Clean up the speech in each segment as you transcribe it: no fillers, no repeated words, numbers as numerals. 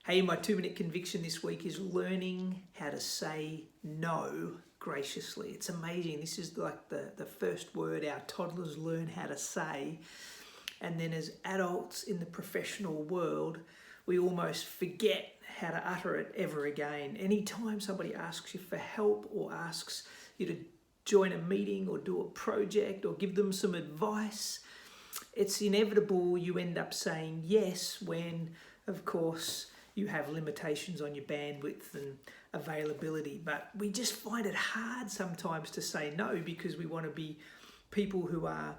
Hey, my 2-minute conviction this week is learning how to say no graciously. It's amazing. This is like the first word our toddlers learn how to say. And then as adults in the professional world, we almost forget how to utter it ever again. Anytime somebody asks you for help or asks you to join a meeting or do a project or give them some advice, it's inevitable you end up saying yes when, of course, you have limitations on your bandwidth and availability. But we just find it hard sometimes to say no because we want to be people who are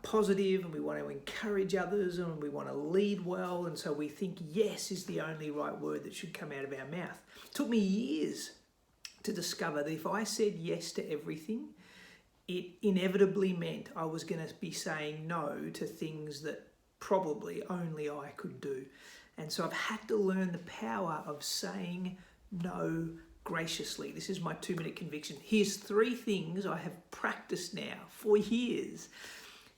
positive, and we want to encourage others, and we want to lead well, and so we think yes is the only right word that should come out of our mouth. It took me years to discover that if I said yes to everything, it inevitably meant I was going to be saying no to things that probably only I could do. And so I've had to learn the power of saying no graciously. This is my 2-minute conviction. Here's 3 things I have practiced now for years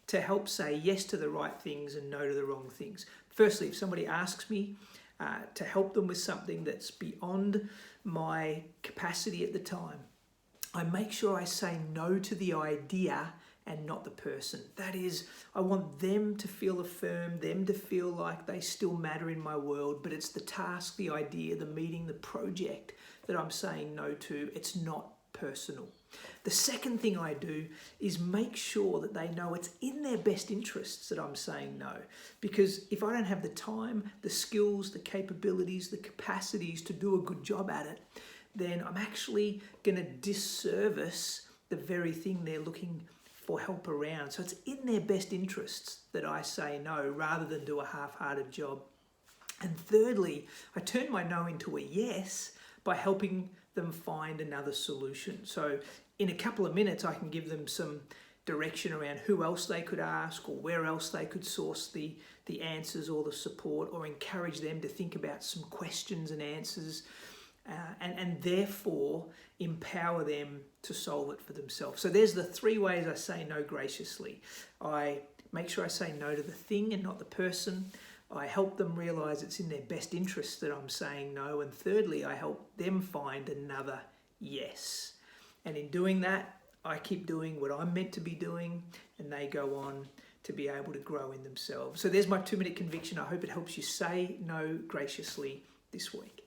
to help say yes to the right things and no to the wrong things. Firstly, if somebody asks me to help them with something that's beyond my capacity at the time, I make sure I say no to the idea and not the person. That is, I want them to feel affirmed, them to feel like they still matter in my world, but it's the task, the idea, the meeting, the project that I'm saying no to. It's not personal. The second thing I do is make sure that they know it's in their best interests that I'm saying no. Because if I don't have the time, the skills, the capabilities, the capacities to do a good job at it, then I'm actually going to disservice the very thing they're looking for help around. So it's in their best interests that I say no rather than do a half-hearted job. And thirdly, I turn my no into a yes by helping them find another solution. So in a couple of minutes, I can give them some direction around who else they could ask or where else they could source the answers or the support, or encourage them to think about some questions and answers, and therefore empower them to solve it for themselves. So there's the 3 ways I say no graciously. I make sure I say no to the thing and not the person. I help them realize it's in their best interest that I'm saying no. And thirdly, I help them find another yes. And in doing that, I keep doing what I'm meant to be doing, and they go on to be able to grow in themselves. So there's my 2-minute conviction. I hope it helps you say no graciously this week.